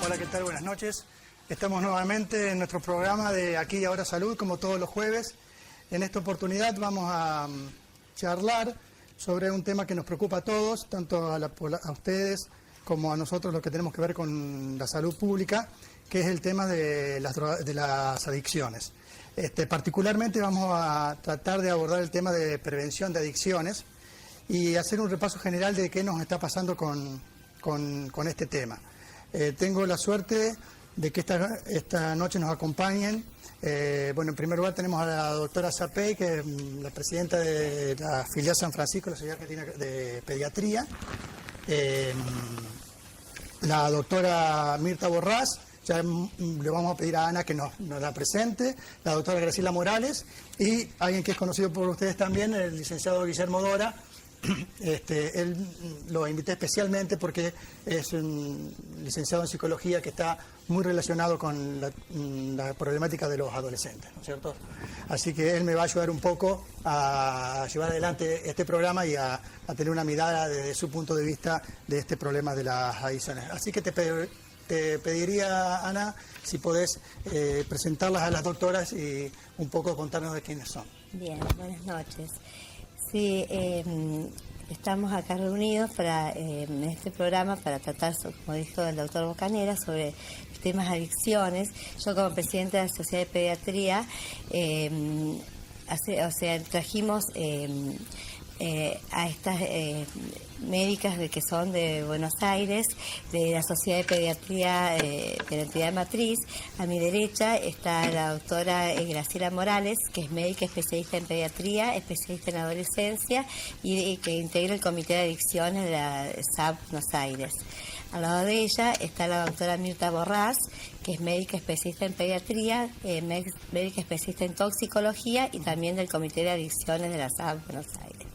Hola, ¿qué tal? Buenas noches. Estamos nuevamente en nuestro programa de Aquí y Ahora Salud, como todos los jueves. En esta oportunidad vamos a charlar sobre un tema que nos preocupa a todos, tanto a ustedes como a nosotros, lo que tenemos que ver con la salud pública, que es el tema de las adicciones. Particularmente vamos a tratar de abordar el tema de prevención de adicciones y hacer un repaso general de qué nos está pasando con este tema. Tengo la suerte de que esta noche nos acompañen. Bueno, en primer lugar tenemos a la doctora Zapey, que es la presidenta de la filial San Francisco, la Sociedad Argentina de Pediatría. La doctora Mirta Borrás, ya le vamos a pedir a Ana que nos la presente, la doctora Graciela Morales y alguien que es conocido por ustedes también, el licenciado Guillermo Dora. Él lo invité especialmente porque es un licenciado en psicología que está muy relacionado con la problemática de los adolescentes, ¿no es cierto? Así que él me va a ayudar un poco a llevar adelante este programa y a tener una mirada desde su punto de vista de este problema de las adicciones. Así que te pediría, Ana, si podés presentarlas a las doctoras y un poco contarnos de quiénes son. Bien, buenas noches. Sí, estamos acá reunidos en este programa para tratar, como dijo el doctor Bocanera, sobre temas de adicciones. Yo como presidenta de la Sociedad de Pediatría, trajimos a estas médicas que son de Buenos Aires, de la Sociedad de Pediatría de la entidad matriz. A mi derecha está la doctora Graciela Morales, que es médica especialista en pediatría, especialista en adolescencia y que integra el Comité de Adicciones de la SAB Buenos Aires. Al lado de ella está la doctora Mirta Borrás, que es médica especialista en pediatría, médica especialista en toxicología y también del Comité de Adicciones de la SAB Buenos Aires.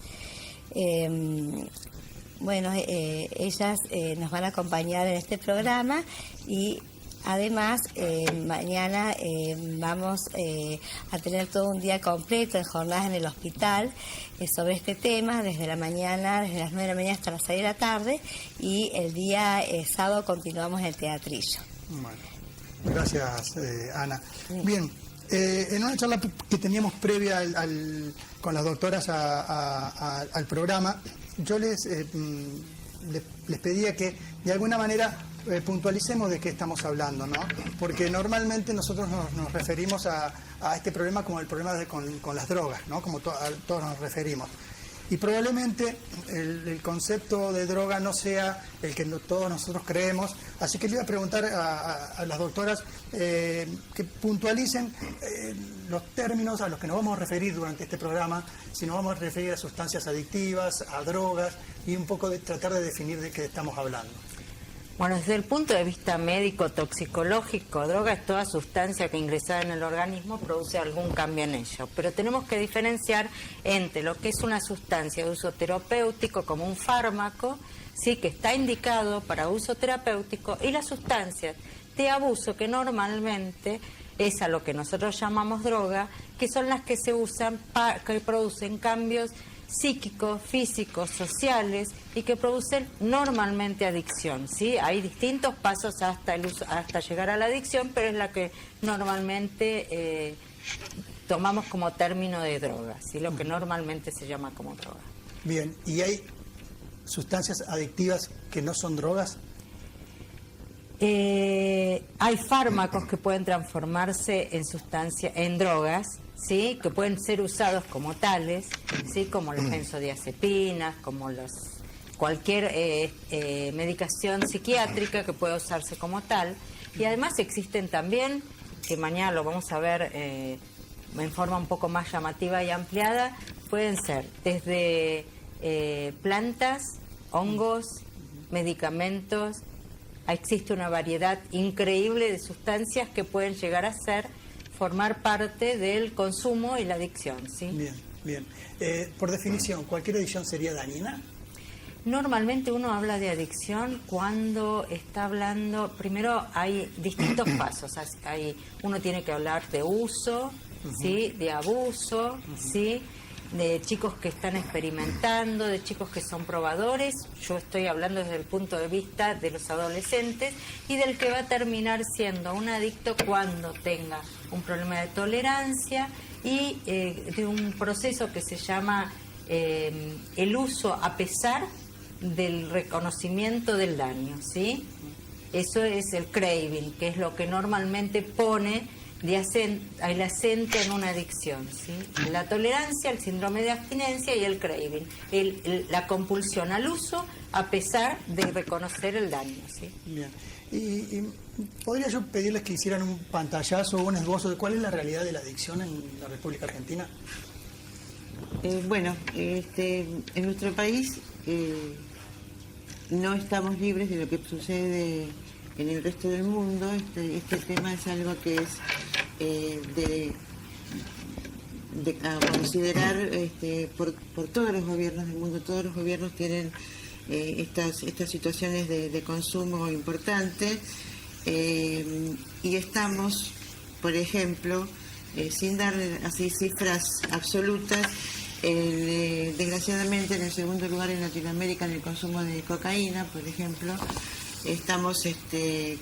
Ellas nos van a acompañar en este programa y además mañana vamos a tener todo un día completo en jornadas en el hospital sobre este tema, desde la mañana, desde las 9 de la mañana hasta las 6 de la tarde, y el día sábado continuamos en el teatrillo. Bueno, gracias, Ana. Bien. En una charla que teníamos previa con las doctoras al programa, yo les pedía que de alguna manera puntualicemos de qué estamos hablando, ¿no? Porque normalmente nosotros nos referimos a este problema como el problema con las drogas, ¿no? Como todos nos referimos. Y probablemente el concepto de droga no sea el que todos nosotros creemos, así que le iba a preguntar a las doctoras que puntualicen los términos a los que nos vamos a referir durante este programa, si nos vamos a referir a sustancias adictivas, a drogas, y un poco de tratar de definir de qué estamos hablando. Bueno, desde el punto de vista médico-toxicológico, droga es toda sustancia que ingresada en el organismo produce algún cambio en ello. Pero tenemos que diferenciar entre lo que es una sustancia de uso terapéutico, como un fármaco, sí, que está indicado para uso terapéutico, y las sustancias de abuso, que normalmente es a lo que nosotros llamamos droga, que son las que se usan, que producen cambios psíquicos, físicos, sociales y que producen normalmente adicción, ¿sí? Hay distintos pasos hasta llegar a la adicción, pero es la que normalmente tomamos como término de droga, ¿sí? Lo que normalmente se llama como droga. Bien, ¿y hay sustancias adictivas que no son drogas? Hay fármacos que pueden transformarse en drogas, ¿sí? Que pueden ser usados como tales, ¿sí? Como las benzodiazepinas, como cualquier medicación psiquiátrica que pueda usarse como tal. Y además existen también, que mañana lo vamos a ver en forma un poco más llamativa y ampliada, pueden ser desde plantas, hongos, medicamentos. Existe una variedad increíble de sustancias que pueden llegar a formar parte del consumo y la adicción, ¿sí? Bien, bien. Por definición, ¿cualquier adicción sería dañina? Normalmente uno habla de adicción cuando está hablando, primero hay distintos pasos, uno tiene que hablar de uso, ¿sí? De abuso, ¿sí? de chicos que están experimentando, de chicos que son probadores. Yo estoy hablando desde el punto de vista de los adolescentes y del que va a terminar siendo un adicto cuando tenga un problema de tolerancia y de un proceso que se llama el uso a pesar del reconocimiento del daño, ¿sí? Eso es el craving, que es lo que normalmente pone el acento en una adicción, ¿sí? La tolerancia, el síndrome de abstinencia y el craving, la compulsión al uso a pesar de reconocer el daño, ¿sí? Bien. Y ¿podría yo pedirles que hicieran un pantallazo o un esbozo de cuál es la realidad de la adicción en la República Argentina? En nuestro país no estamos libres de lo que sucede en el resto del mundo. Este tema es algo que es de considerar por todos los gobiernos del mundo. Todos los gobiernos tienen estas situaciones de consumo importantes, y estamos, por ejemplo, sin dar así cifras absolutas, desgraciadamente en el segundo lugar en Latinoamérica en el consumo de cocaína, por ejemplo. Estamos,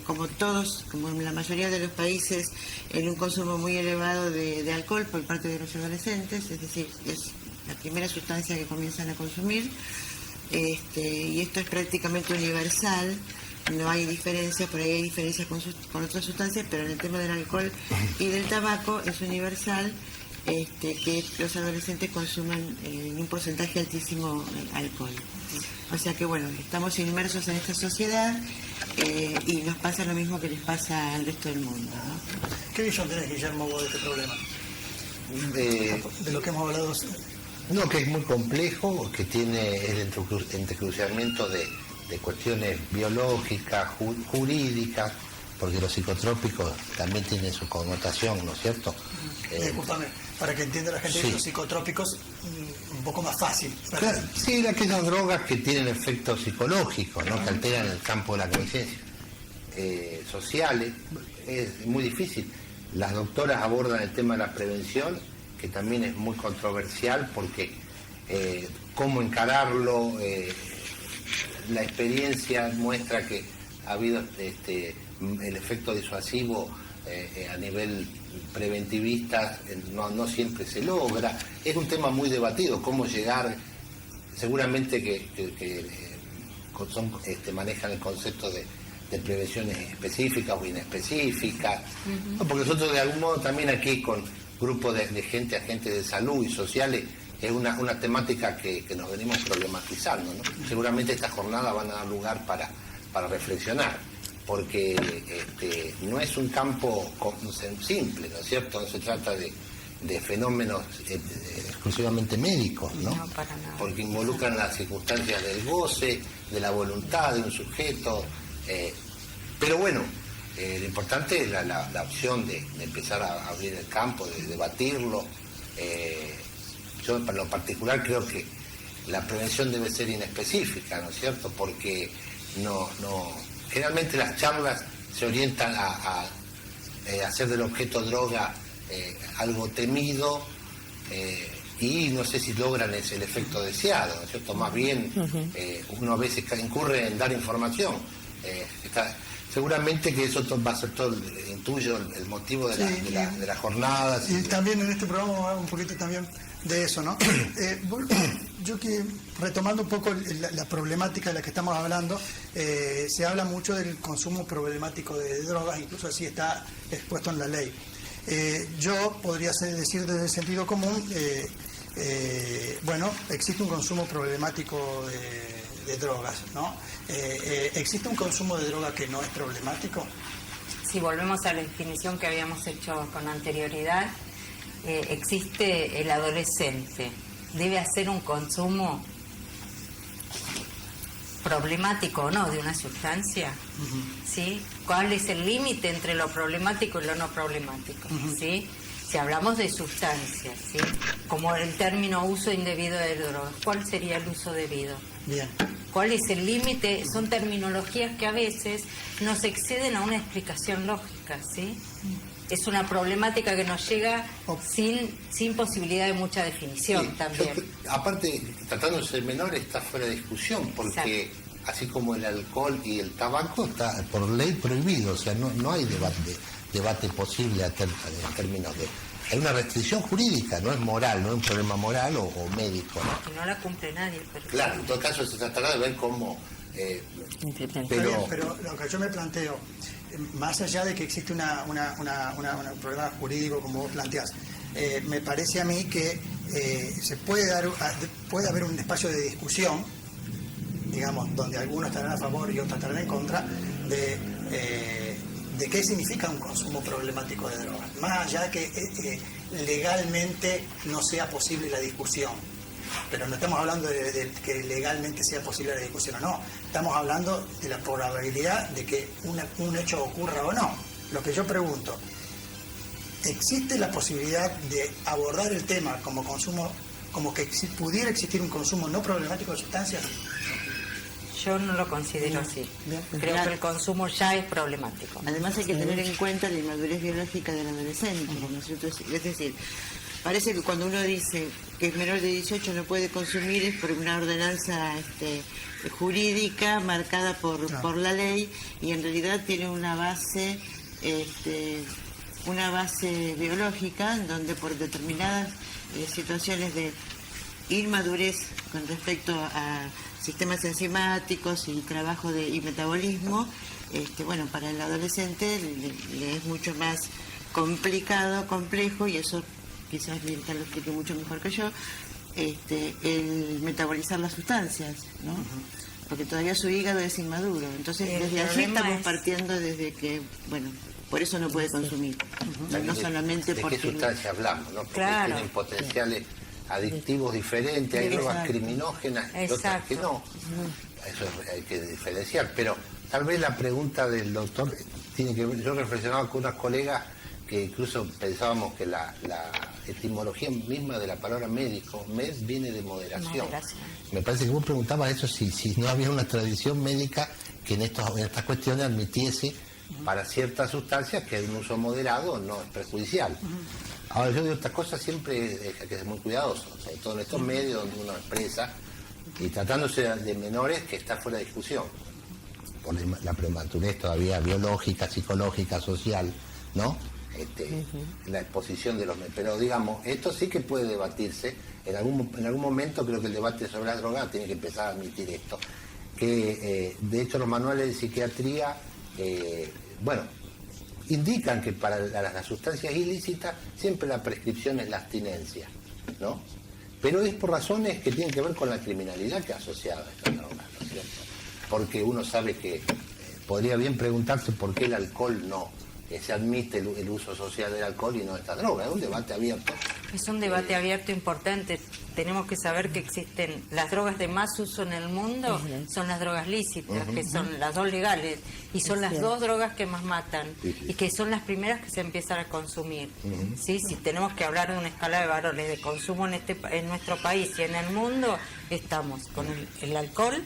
como todos, como en la mayoría de los países, en un consumo muy elevado de alcohol por parte de los adolescentes, es decir, es la primera sustancia que comienzan a consumir, y esto es prácticamente universal, no hay diferencias, por ahí hay diferencias con otras sustancias, pero en el tema del alcohol y del tabaco es universal, que los adolescentes consumen en un porcentaje altísimo alcohol. O sea que bueno, estamos inmersos en esta sociedad, y nos pasa lo mismo que les pasa al resto del mundo, ¿no? ¿Qué visión tenés, Guillermo, vos de este problema? De lo que hemos hablado. No, que es muy complejo, que tiene el entrecruzamiento de cuestiones biológicas, jurídicas, porque los psicotrópicos también tienen su connotación, ¿no es cierto? Discúlpame, para que entienda la gente, sí. Los psicotrópicos un poco más fácil. Claro, sí, aquellas drogas que tienen efectos psicológicos, ¿no? Que alteran el campo de la conciencia. Sociales, es muy difícil. Las doctoras abordan el tema de la prevención, que también es muy controversial, porque cómo encararlo, la experiencia muestra que ha habido el efecto disuasivo a nivel preventivista, no siempre se logra. Es un tema muy debatido, cómo llegar, seguramente que manejan el concepto de prevenciones específicas o inespecíficas, ¿no? Porque nosotros de algún modo también aquí con grupos de gente, agentes de salud y sociales, es una temática que nos venimos problematizando, ¿no? Seguramente estas jornadas van a dar lugar para reflexionar, porque no es un campo simple, ¿no es cierto? No se trata de fenómenos exclusivamente médicos, ¿no? No, para nada. Porque involucran las circunstancias del goce, de la voluntad de un sujeto, pero bueno, lo importante es la opción de empezar a abrir el campo, de debatirlo. Yo en lo particular creo que la prevención debe ser inespecífica, ¿no es cierto? Porque generalmente las charlas se orientan a hacer del objeto droga algo temido, y no sé si logran el efecto deseado, ¿no es cierto? Más bien uno a veces incurre en dar información. Seguramente que eso va a ser todo, intuyo, el motivo de las jornadas. Y también en este programa vamos a hablar un poquito también de eso, ¿no? Yo que, retomando un poco la problemática de la que estamos hablando, se habla mucho del consumo problemático de drogas, incluso así está expuesto en la ley. Yo podría decir desde el sentido común, bueno, existe un consumo problemático de drogas, ¿no? ¿Existe un consumo de droga que no es problemático? Si volvemos a la definición que habíamos hecho con anterioridad, existe el adolescente, debe hacer un consumo problemático o no de una sustancia, ¿sí? ¿Cuál es el límite entre lo problemático y lo no problemático? ¿Sí? Si hablamos de sustancias, ¿sí? Como el término uso indebido de drogas, ¿cuál sería el uso debido? Bien. ¿Cuál es el límite? Son terminologías que a veces nos exceden a una explicación lógica, ¿sí? es una problemática que nos llega sin posibilidad de mucha definición Sí, también. Aparte, tratándose de menor, está fuera de discusión, porque así como el alcohol y el tabaco está por ley prohibido, o sea, no hay debate posible en términos de... Hay una restricción jurídica, no es moral, no es un problema moral o médico, ¿no? Que no la cumple nadie. Pero... Claro, en todo caso se tratará de ver cómo... Pero lo que yo me planteo, más allá de que existe un problema jurídico como vos planteás, me parece a mí que puede haber un espacio de discusión, digamos, donde algunos estarán a favor y otros estarán en contra de qué significa un consumo problemático de drogas, más allá de que legalmente no sea posible la discusión. Pero no estamos hablando de que legalmente sea posible la discusión o no, estamos hablando de la probabilidad de que un hecho ocurra o no. Lo que yo pregunto, ¿existe la posibilidad de abordar el tema como consumo, como que pudiera existir un consumo no problemático de sustancias? Yo no lo considero así. Creo que el consumo ya es problemático. Además hay que tener en cuenta la inmadurez biológica del adolescente, ¿no es cierto? Es decir, parece que cuando uno dice que es menor de 18 no puede consumir es por una ordenanza jurídica marcada por la ley, y en realidad tiene una base biológica donde por determinadas situaciones de inmadurez con respecto a sistemas enzimáticos y trabajo y metabolismo, bueno, para el adolescente le es mucho más complicado, complejo, y eso quizás Mirta lo explique mucho mejor que yo, el metabolizar las sustancias, ¿no? Porque todavía su hígado es inmaduro. Entonces, desde allí estamos partiendo desde que, bueno, por eso no puede consumir. No solamente porque... ¿De qué sustancia hablamos, no? Porque tienen potenciales adictivos diferentes, hay drogas criminógenas y otras que no. Eso hay que diferenciar. Pero tal vez la pregunta del doctor tiene que ver, yo reflexionaba con unas colegas que incluso pensábamos que la etimología misma de la palabra médico, viene de moderación. Me parece que vos preguntabas eso, si no había una tradición médica que en estas cuestiones admitiese para ciertas sustancias que un uso moderado no es perjudicial. Ahora, yo digo, estas cosas siempre hay que ser muy cuidadosos, sobre todo en estos medios donde uno expresa, y tratándose de menores que está fuera de discusión, por la prematurez todavía biológica, psicológica, social, ¿no? La exposición de los... Pero digamos, esto sí que puede debatirse. En algún momento creo que el debate sobre las drogas tiene que empezar a admitir esto. Que de hecho los manuales de psiquiatría, indican que para las sustancias ilícitas siempre la prescripción es la abstinencia, ¿no? Pero es por razones que tienen que ver con la criminalidad que es asociada a estas drogas, ¿no es cierto? Porque uno sabe que podría bien preguntarse por qué el alcohol no se admite el uso social del alcohol y no de estas drogas. Es un debate abierto. Es un debate abierto importante. Tenemos que saber que existen las drogas de más uso en el mundo, son las drogas lícitas, que son las dos legales, y son las dos drogas que más matan, y que son las primeras que se empiezan a consumir. ¿Sí? Si tenemos que hablar de una escala de valores de consumo en nuestro país y en el mundo, estamos con el alcohol,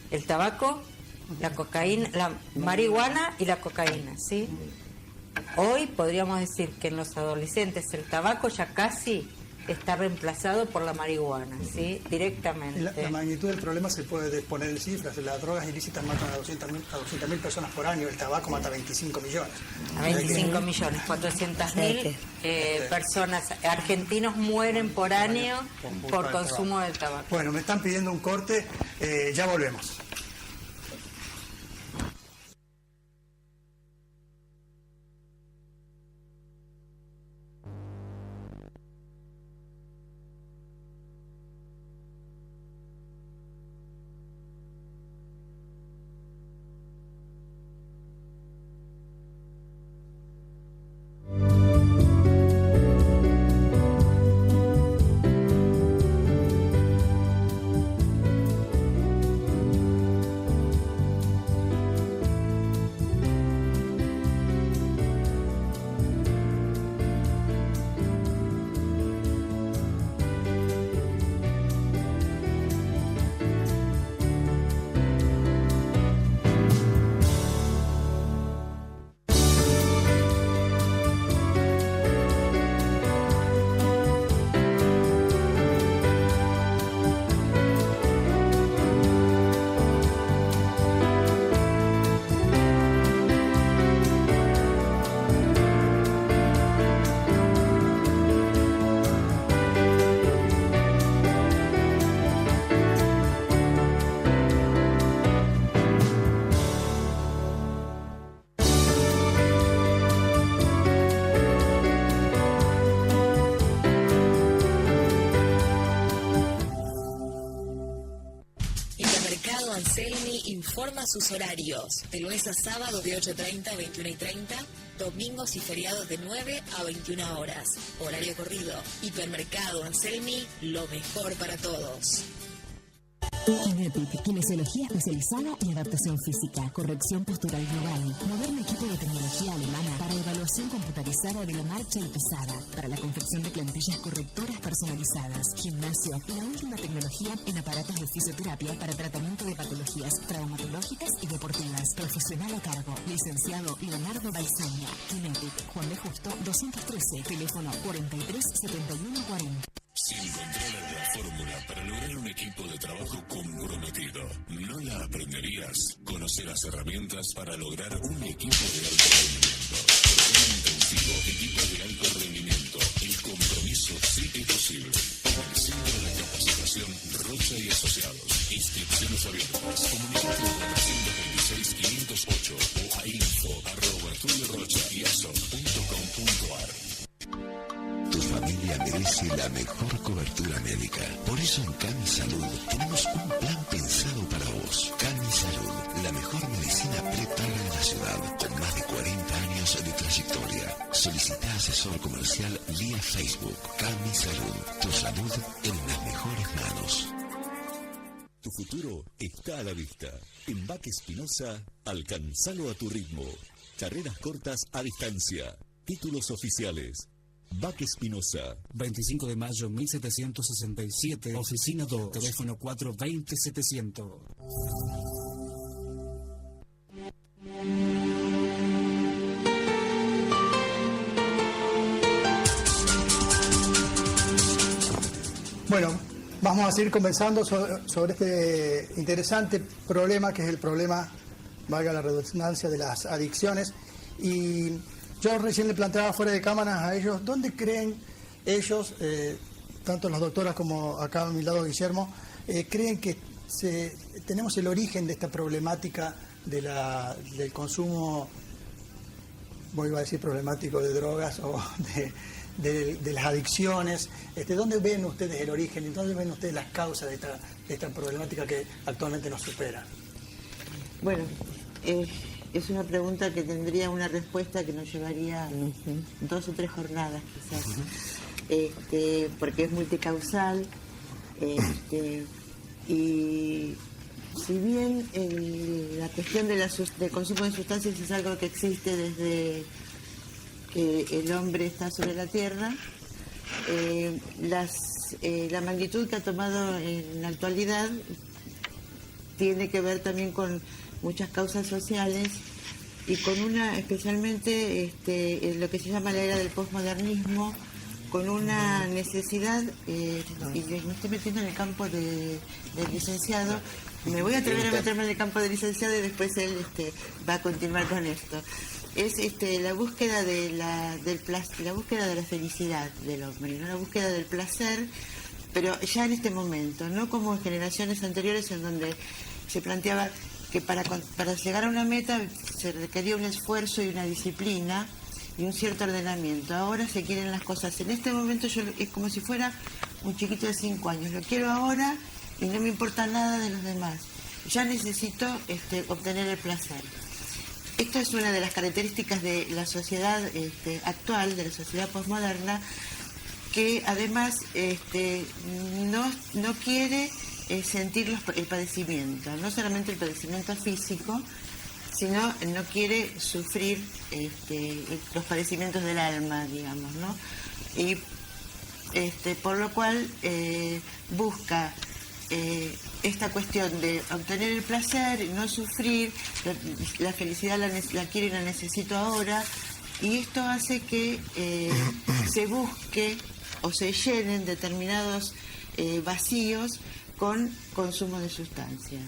el tabaco, la cocaína, la marihuana y la cocaína, ¿sí? Hoy podríamos decir que en los adolescentes el tabaco ya casi está reemplazado por la marihuana, ¿sí? Directamente. La magnitud del problema se puede poner en cifras. Las drogas ilícitas matan a 200.000 personas por año, el tabaco mata a 25 millones. A 25 millones, 400.000 personas, argentinos mueren por año por consumo del tabaco. Bueno, me están pidiendo un corte, ya volvemos. informa sus horarios. De lunes a sábado de 8:30 a 21:30. Domingos y feriados de 9 a 21 horas. Horario corrido. Hipermercado Anselmi, lo mejor para todos. Kinetic, kinesiología especializada y adaptación física, corrección postural global, moderno equipo de tecnología alemana para evaluación computarizada de la marcha y pesada, para la confección de plantillas correctoras personalizadas, gimnasio y la última tecnología en aparatos de fisioterapia para tratamiento de patologías traumatológicas y deportivas. Profesional a cargo, licenciado Leonardo Balsaña. Kinetic, Juan de Justo 213, teléfono 43 71 40. Si encontraras la fórmula para lograr un equipo de trabajo comprometido, ¿no la aprenderías? Conoce las herramientas para lograr un equipo de alto rendimiento. Programa intensivo, equipo de alto rendimiento. El compromiso sí es posible. En el Centro de Capacitación Rocha y Asociados. Inscripciones abiertas. Comunicate al 426-508 o a info@estudiorochaiaso.com.ar. Tu familia merece la mejor cobertura médica. Por eso en Cami Salud tenemos un plan pensado para vos. Cami Salud, la mejor medicina prepaga de la ciudad, con más de 40 años de trayectoria. Solicita asesor comercial vía Facebook. Cami Salud, tu salud en las mejores manos. Tu futuro está a la vista. En Baque Espinosa, alcanzalo a tu ritmo. Carreras cortas a distancia. Títulos oficiales. Baque Espinosa. 25 de mayo 1767, oficina 2, teléfono 420-700. Bueno, vamos a seguir conversando sobre este interesante problema que es el problema, valga la redundancia, de las adicciones. Y yo recién le planteaba fuera de cámaras a ellos, ¿dónde creen ellos, tanto las doctoras como acá a mi lado Guillermo, creen que tenemos el origen de esta problemática del consumo, voy a decir problemático, de drogas o de las adicciones? ¿Dónde ven ustedes el origen? ¿Dónde ven ustedes las causas de esta problemática que actualmente nos supera? Bueno, es una pregunta que tendría una respuesta que nos llevaría 2 o 3 jornadas quizás, porque es multicausal, y si bien la cuestión del consumo de sustancias es algo que existe desde que el hombre está sobre la Tierra, la magnitud que ha tomado en la actualidad tiene que ver también con muchas causas sociales y con una, especialmente lo que se llama la era del posmodernismo, con una necesidad, y me estoy metiendo en el campo del licenciado, me voy a atrever a meterme en el campo del licenciado y después él va a continuar con esto. Es la búsqueda de la búsqueda de la felicidad del hombre, ¿no? La búsqueda del placer, pero ya en este momento, no como en generaciones anteriores en donde se planteaba que para llegar a una meta se requería un esfuerzo y una disciplina y un cierto ordenamiento. Ahora se quieren las cosas. En este momento es como si fuera un chiquito de 5 años. Lo quiero ahora y no me importa nada de los demás. Ya necesito obtener el placer. Esto es una de las características de la sociedad actual, de la sociedad posmoderna, que además no quiere sentir el padecimiento, no solamente el padecimiento físico, sino no quiere sufrir los padecimientos del alma, digamos, ¿no? Y por lo cual busca esta cuestión de obtener el placer, no sufrir, la felicidad la quiero y la necesito ahora, y esto hace que se busque o se llenen determinados vacíos con consumo de sustancias.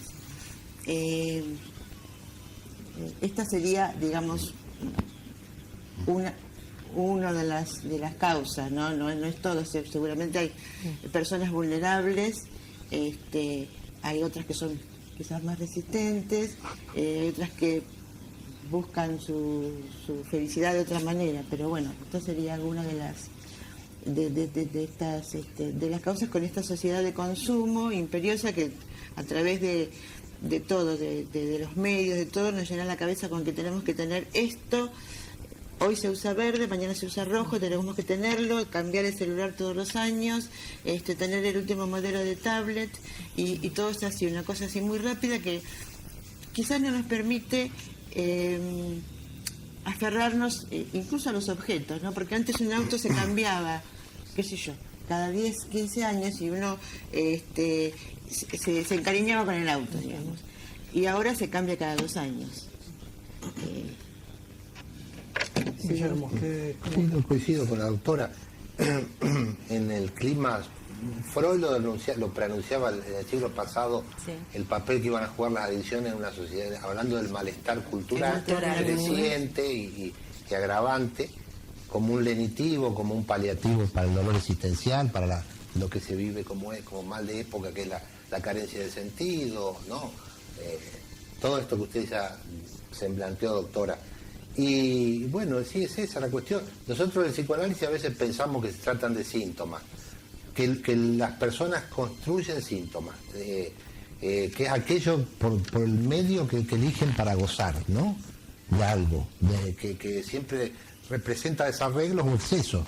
Esta sería, digamos, una de las causas, ¿no? No es todo, seguramente hay personas vulnerables, hay otras que son quizás más resistentes, hay otras que buscan su felicidad de otra manera, pero bueno, esto sería alguna de las de las causas con esta sociedad de consumo imperiosa que a través de de todo, de los medios, de todo, nos llenan la cabeza con que tenemos que tener esto. Hoy se usa verde, mañana se usa rojo, tenemos que tenerlo, cambiar el celular todos los años, tener el último modelo de tablet, y todo es así, una cosa así muy rápida que quizás no nos permite aferrarnos incluso a los objetos, ¿no? Porque antes un auto se cambiaba, qué sé yo, cada 10, 15 años, y uno se encariñaba con el auto, digamos. Y ahora se cambia cada 2 años. Guillermo, Sí, no coincido con la doctora. En el clima, Freud lo preanunciaba en el siglo pasado, sí, el papel que iban a jugar las adicciones en una sociedad, hablando del malestar cultural creciente y agravante, como un lenitivo, como un paliativo para el dolor existencial, para lo que se vive como mal de época, que es la carencia de sentido, ¿no? Todo esto que usted ya se planteó, doctora. Y bueno, sí, es esa la cuestión. Nosotros en el psicoanálisis a veces pensamos que se tratan de síntomas, que las personas construyen síntomas, que es aquello por el medio que eligen para gozar, ¿no? De algo, que siempre representa desarreglos o excesos.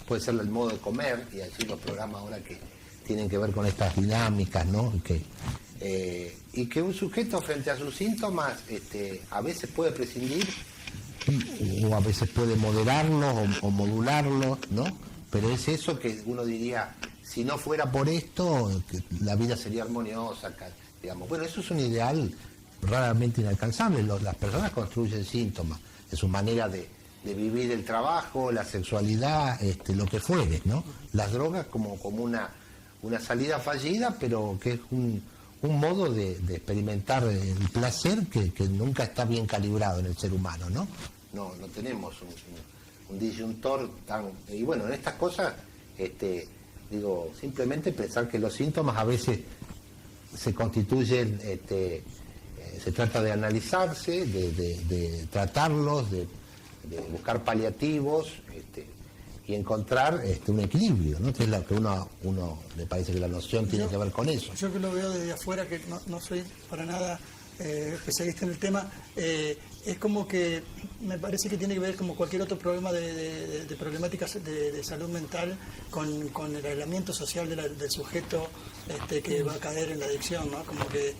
Puede ser el modo de comer, y así los programas ahora que tienen que ver con estas dinámicas, ¿no? Y que un sujeto frente a sus síntomas a veces puede prescindir, o a veces puede moderarlos o modularlos, ¿no? Pero es eso que uno diría, si no fuera por esto, la vida sería armoniosa, digamos. Bueno, eso es un ideal raramente inalcanzable. Las personas construyen síntomas de su manera de vivir el trabajo, la sexualidad, lo que fuere, ¿no? Las drogas como una salida fallida, pero que es un modo de experimentar el placer que nunca está bien calibrado en el ser humano, ¿no? No tenemos un disyuntor tan... Y bueno, en estas cosas, simplemente pensar que los síntomas a veces se constituyen, se trata de analizarse, de tratarlos, de buscar paliativos, y encontrar un equilibrio, ¿no? Que es lo que uno le parece que la noción tiene que ver con eso. Yo que lo veo desde afuera, que no soy para nada especialista en el tema, es como que me parece que tiene que ver como cualquier otro problema de problemáticas de salud mental con el aislamiento social del sujeto que va a caer en la adicción, ¿no? Como que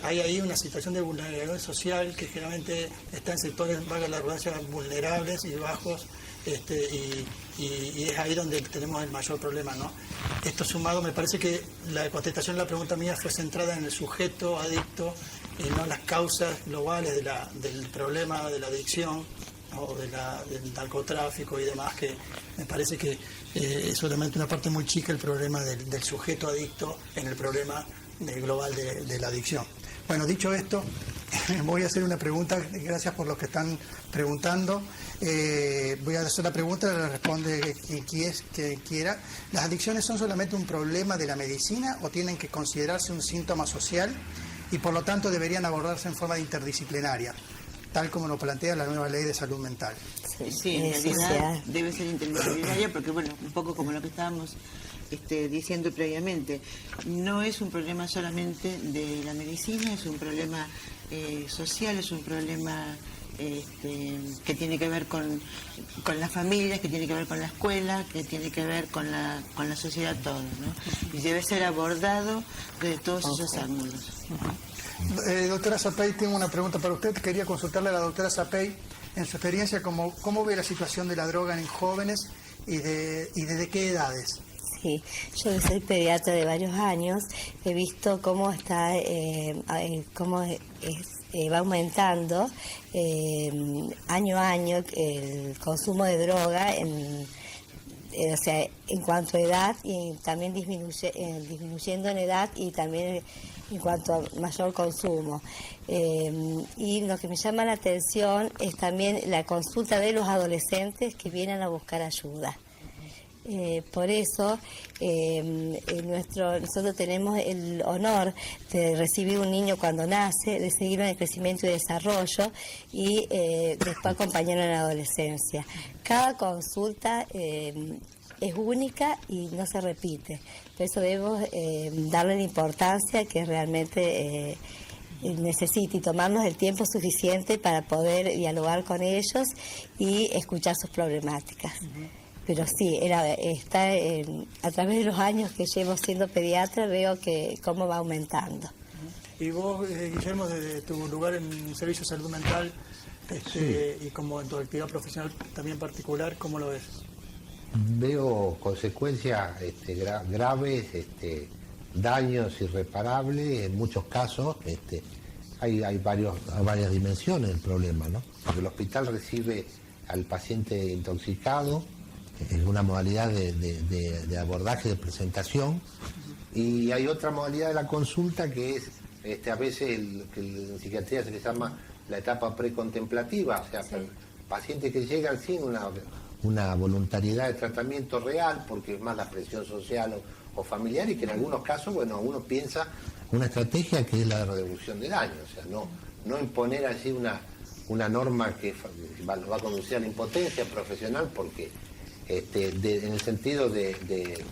hay ahí una situación de vulnerabilidad social que generalmente está en sectores, valga la redundancia, vulnerables y bajos, y es ahí donde tenemos el mayor problema, ¿no? Esto sumado, me parece que la contestación a la pregunta mía fue centrada en el sujeto adicto y no en las causas globales del problema de la adicción o del narcotráfico y demás, que me parece que es solamente una parte muy chica el problema del sujeto adicto en el problema global de la adicción. Bueno, dicho esto, voy a hacer una pregunta, gracias por los que están preguntando. Voy a hacer la pregunta, la responde quien quiera. ¿Las adicciones son solamente un problema de la medicina o tienen que considerarse un síntoma social y por lo tanto deberían abordarse en forma interdisciplinaria, tal como lo plantea la nueva ley de salud mental? Sí, en realidad debe ser interdisciplinaria porque, bueno, un poco como lo que estábamos diciendo previamente, no es un problema solamente de la medicina, es un problema social, es un problema que tiene que ver con las familias, que tiene que ver con la escuela, que tiene que ver con la sociedad toda, ¿no? Y debe ser abordado desde todos esos ángulos. Doctora Zapey, tengo una pregunta para usted. Quería consultarle a la doctora Zapey, en su experiencia, ¿cómo ve la situación de la droga en jóvenes y desde qué edades? Sí, yo soy pediatra de varios años, he visto cómo está, va aumentando año a año el consumo de droga, en cuanto a edad, y también disminuyendo en edad y también en cuanto a mayor consumo. Y lo que me llama la atención es también la consulta de los adolescentes que vienen a buscar ayuda. Por eso nosotros tenemos el honor de recibir un niño cuando nace, de seguirlo en el crecimiento y desarrollo y después acompañarlo en la adolescencia. Cada consulta es única y no se repite. Por eso debemos darle la importancia que realmente necesita y tomarnos el tiempo suficiente para poder dialogar con ellos y escuchar sus problemáticas. Pero sí, a través de los años que llevo siendo pediatra veo que cómo va aumentando. Y vos, Guillermo, desde tu lugar en el Servicio de Salud Mental y como en tu actividad profesional también particular, ¿cómo lo ves? Veo consecuencias graves, daños irreparables en muchos casos. Hay varias dimensiones del problema, ¿no? Porque el hospital recibe al paciente intoxicado, es una modalidad de abordaje, de presentación, y hay otra modalidad de la consulta que es a veces que en psiquiatría se le llama la etapa precontemplativa, o sea, pacientes que llegan sin una voluntariedad de tratamiento real, porque es más la presión social o familiar, y que en algunos casos, bueno, uno piensa una estrategia que es la de reducción de daño, o sea, no imponer así una norma que va a conducir a la impotencia profesional, porque en el sentido de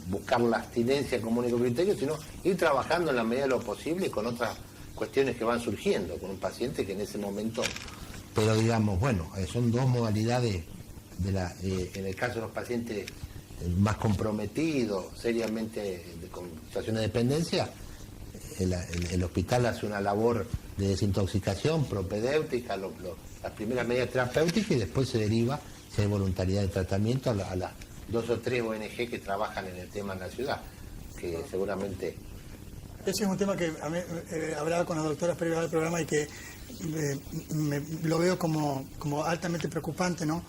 buscar la abstinencia como único criterio, sino ir trabajando en la medida de lo posible con otras cuestiones que van surgiendo, con un paciente que en ese momento... Pero digamos, bueno, son dos modalidades en el caso de los pacientes más comprometidos, seriamente con situaciones de dependencia, el hospital hace una labor de desintoxicación propedéutica, las primeras medidas terapéuticas, y después se deriva, si hay voluntariedad de tratamiento, a las 2 o 3 ONG que trabajan en el tema en la ciudad, que seguramente... Ese es un tema que a mí, hablaba con las doctoras previas del programa y que lo veo como altamente preocupante, ¿no?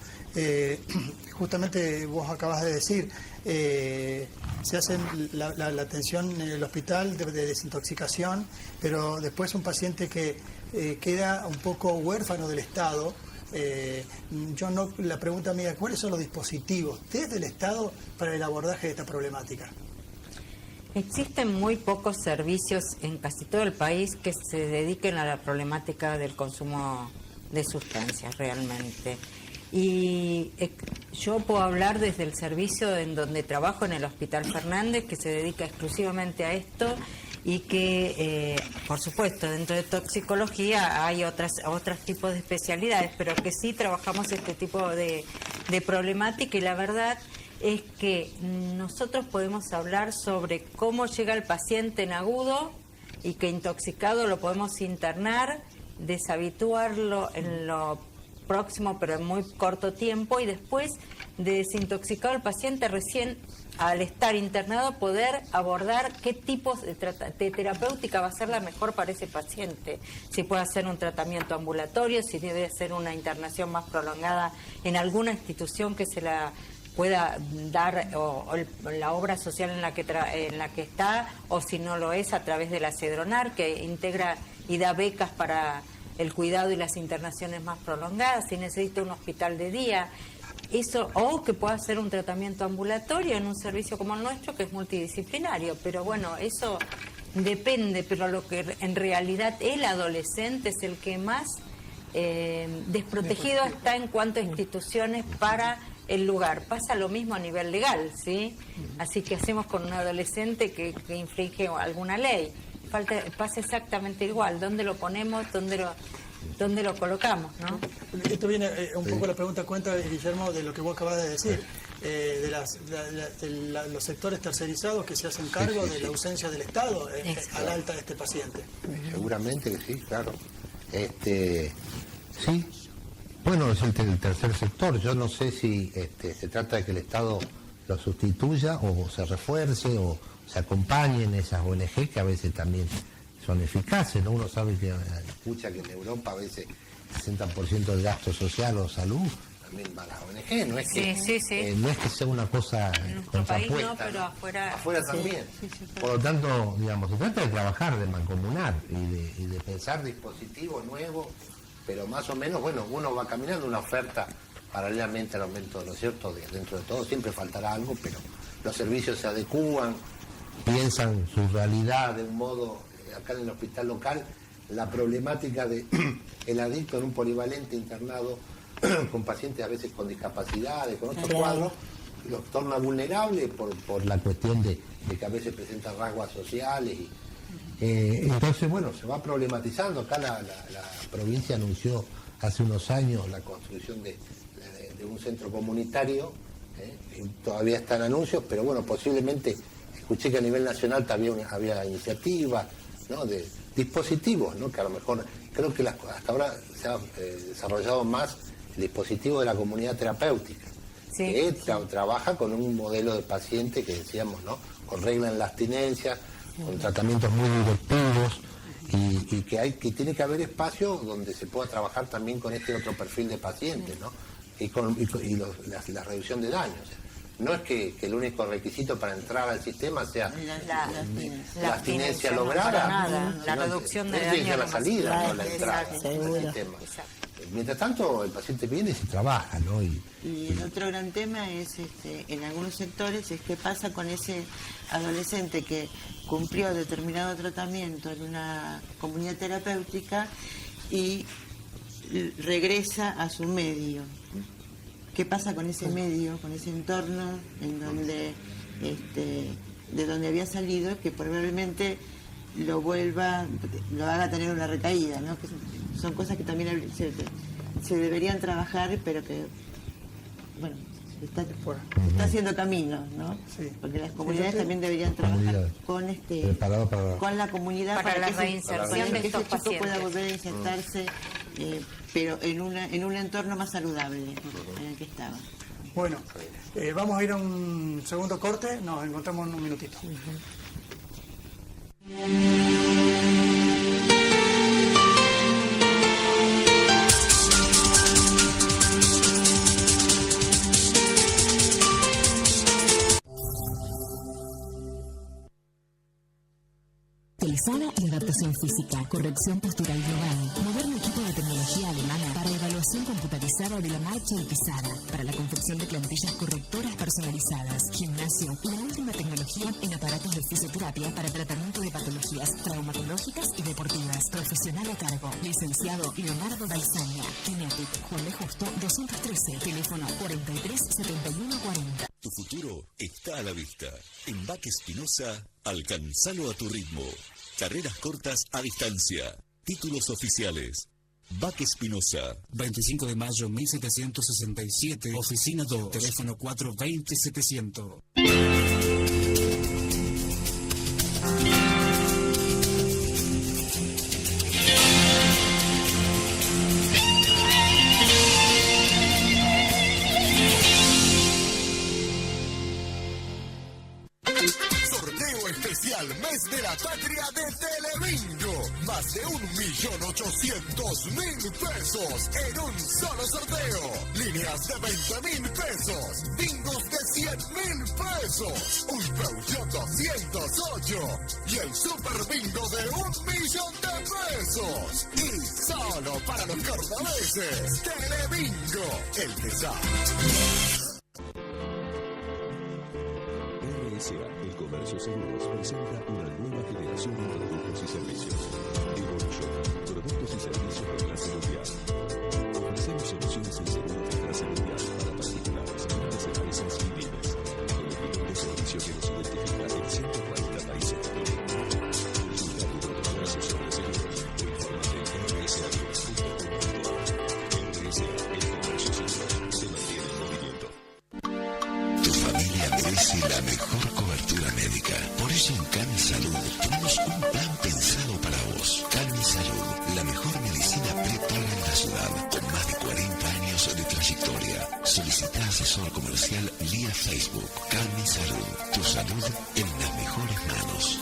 Justamente vos acabas de decir, se hace la atención en el hospital de desintoxicación, pero después un paciente que queda un poco huérfano del Estado. La pregunta mía, ¿cuáles son los dispositivos desde el Estado para el abordaje de esta problemática? Existen muy pocos servicios en casi todo el país que se dediquen a la problemática del consumo de sustancias realmente. Y yo puedo hablar desde el servicio en donde trabajo, en el Hospital Fernández, que se dedica exclusivamente a esto, y que, por supuesto, dentro de toxicología hay otros tipos de especialidades, pero que sí trabajamos este tipo de problemática, y la verdad es que nosotros podemos hablar sobre cómo llega el paciente en agudo y que intoxicado lo podemos internar, deshabituarlo en lo próximo pero en muy corto tiempo, y después de desintoxicado el paciente, recién al estar internado poder abordar qué tipo de terapéutica va a ser la mejor para ese paciente, si puede hacer un tratamiento ambulatorio, si debe ser una internación más prolongada en alguna institución que se la pueda dar, o la obra social en la que está, o si no lo es, a través de la Cedronar, que integra y da becas para el cuidado y las internaciones más prolongadas, si necesita un hospital de día, eso, o que pueda hacer un tratamiento ambulatorio en un servicio como el nuestro, que es multidisciplinario. Pero bueno, eso depende, pero lo que en realidad el adolescente es el que más desprotegido está en cuanto a instituciones para el lugar. Pasa lo mismo a nivel legal, ¿sí? Así que hacemos con un adolescente que infringe alguna ley. Pasa exactamente igual. ¿Dónde lo ponemos? ¿Dónde lo colocamos? ¿No? Esto viene un poco la pregunta cuenta, Guillermo, de lo que vos acabas de decir, de los sectores tercerizados que se hacen cargo de la ausencia del Estado al alta de este paciente. Seguramente que sí, claro. Sí. Bueno, es el tercer sector. Yo no sé si se trata de que el Estado lo sustituya o se refuerce o se acompañe en esas ONG que a veces también son eficaces, ¿no? Uno sabe que escucha que en Europa a veces el 60% del gasto social o salud también va a las ONG, no es que no es que sea una cosa en nuestro país no, pero ¿no? Afuera también. Sí. Por lo tanto, digamos, se trata de trabajar, de mancomunar y de pensar dispositivos nuevos, pero más o menos, bueno, uno va caminando una oferta paralelamente al aumento, ¿no es cierto? Dentro de todo siempre faltará algo, pero los servicios se adecúan, piensan su realidad de un modo. Acá en el hospital local, la problemática de el adicto en un polivalente internado con pacientes a veces con discapacidades, con otros cuadros, los torna vulnerables por la cuestión de que a veces presentan rasgos sociales. Entonces, bueno, se va problematizando. Acá la provincia anunció hace unos años la construcción de un centro comunitario, todavía están anuncios, pero bueno, posiblemente, escuché que a nivel nacional también había iniciativas, ¿no?, de dispositivos, ¿no?, que a lo mejor, creo que hasta ahora se ha desarrollado más el dispositivo de la comunidad terapéutica, sí, que trabaja con un modelo de paciente que decíamos, ¿no?, con regla en la abstinencia, con tratamientos muy directivos, y que tiene que haber espacio donde se pueda trabajar también con este otro perfil de pacientes, ¿no?, la reducción de daños. O sea, no es que el único requisito para entrar al sistema sea la abstinencia lograda, la reducción de daños a la salida, no la entrada al sistema. Mientras tanto, el paciente viene y se trabaja, ¿no? Y el otro gran tema es, en algunos sectores, es qué pasa con ese adolescente que cumplió determinado tratamiento en una comunidad terapéutica y regresa a su medio. ¿Qué pasa con ese medio, con ese entorno en donde, de donde había salido, que probablemente lo haga tener una recaída, ¿no? Que son cosas que también se deberían trabajar, pero que, bueno, está haciendo camino, ¿no? Sí. Porque las comunidades también deberían trabajar con la comunidad para la reinserción de estos pacientes, chico pueda volver a insertarse, pero en un entorno más saludable en el que estaba. Bueno, vamos a ir a un segundo corte, nos encontramos en un minutito. Actualizada y adaptación física, corrección postural global, moderno equipo de tecnología alemana para evaluación computarizada de la marcha y pisada, para la confección de plantillas correctoras personalizadas, gimnasio y la última tecnología en aparatos de fisioterapia para tratamiento de patologías traumatológicas y deportivas. Profesional a cargo, licenciado Leonardo Balsaña, Kinetic, Juan de Justo 213, teléfono 43 71 40. Tu futuro está a la vista. En Baque Espinosa, alcanzalo a tu ritmo. Carreras cortas a distancia. Títulos oficiales. Baque Espinosa. 25 de mayo 1767, oficina 2, teléfono 420-700. Mes de la patria de Telebingo. Más de 1.800.000 pesos en un solo sorteo. Líneas de 20.000 pesos. Bingos de 100.000 pesos. Un Peugeot 208. Y el Super Bingo de 1.000.000 de pesos. Y solo para los cordobeses. Telebingo. El que sabe. El Comercio Seguros presenta una nueva generación de productos y servicios. Evolution, productos y servicios de clase mundial. Ofrecemos soluciones en seguros de clase mundial para particulares, grandes empresas y pymes. Con el nivel de servicio que nos identifica en 140 países del mundo. Consulta nuestros asesores seguros o informate en rsaguros.com.ar. RSA, el Comercio Seguros, se mantiene en movimiento. Tu familia merece la mejor cobertura médica. Por eso en Cami Salud tenemos un plan pensado para vos. Cami Salud, la mejor medicina prepaga en la ciudad, con más de 40 años de trayectoria. Solicita asesor comercial vía Facebook. Cami Salud, tu salud en las mejores manos.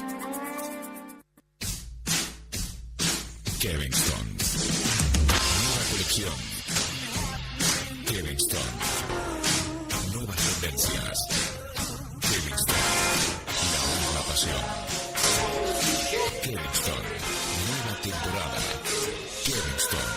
Kevingston. Nueva colección. Kevingston. Nuevas tendencias. Kevingston. La nueva pasión. Kevingston. Nueva temporada. Kevingston.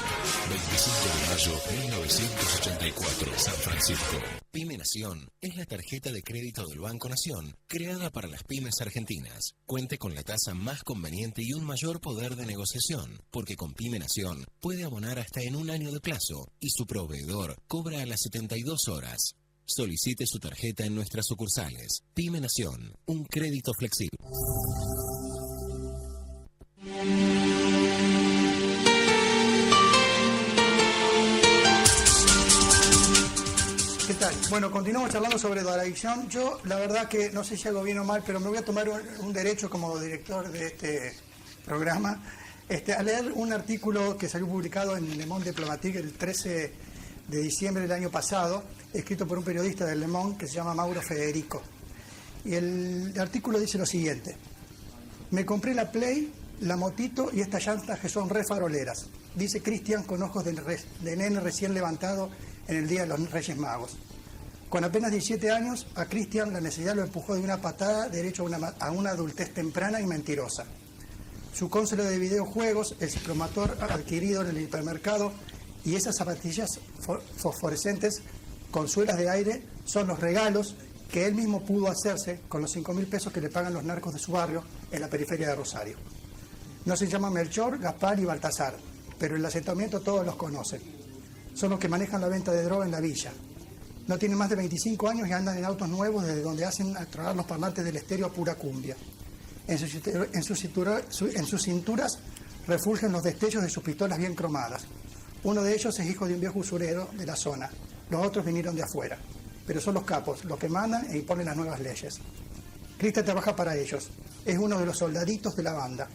25 de mayo 1984, San Francisco. Pyme Nación es la tarjeta de crédito del Banco Nación, creada para las pymes argentinas. Cuente con la tasa más conveniente y un mayor poder de negociación, porque con Pyme Nación puede abonar hasta en un año de plazo y su proveedor cobra a las 72 horas. Solicite su tarjeta en nuestras sucursales. Pyme Nación, un crédito flexible. ¿Qué tal? Bueno, continuamos charlando sobre drogadicción. Yo, la verdad que no sé si hago bien o mal, pero me voy a tomar un derecho como director de este programa a leer un artículo que salió publicado en Le Monde Diplomatique el 13 de diciembre del año pasado, escrito por un periodista del Le Monde que se llama Mauro Federico. Y el artículo dice lo siguiente: me compré la Play, la motito y estas llantas que son re faroleras, dice Cristian con ojos de nene recién levantado en el Día de los Reyes Magos. Con apenas 17 años, a Cristian la necesidad lo empujó de una patada derecho a una adultez temprana y mentirosa. Su consola de videojuegos, el ciclomotor adquirido en el hipermercado y esas zapatillas fosforescentes con suelas de aire son los regalos que él mismo pudo hacerse con los 5.000 pesos que le pagan los narcos de su barrio en la periferia de Rosario. No se llaman Melchor, Gaspar y Baltasar, pero en el asentamiento todos los conocen. Son los que manejan la venta de droga en la villa. No tienen más de 25 años y andan en autos nuevos desde donde hacen tronar los parlantes del estéreo a pura cumbia. En sus cinturas refulgen los destellos de sus pistolas bien cromadas. Uno de ellos es hijo de un viejo usurero de la zona. Los otros vinieron de afuera. Pero son los capos, los que mandan e imponen las nuevas leyes. Cristian trabaja para ellos. Es uno de los soldaditos de la banda.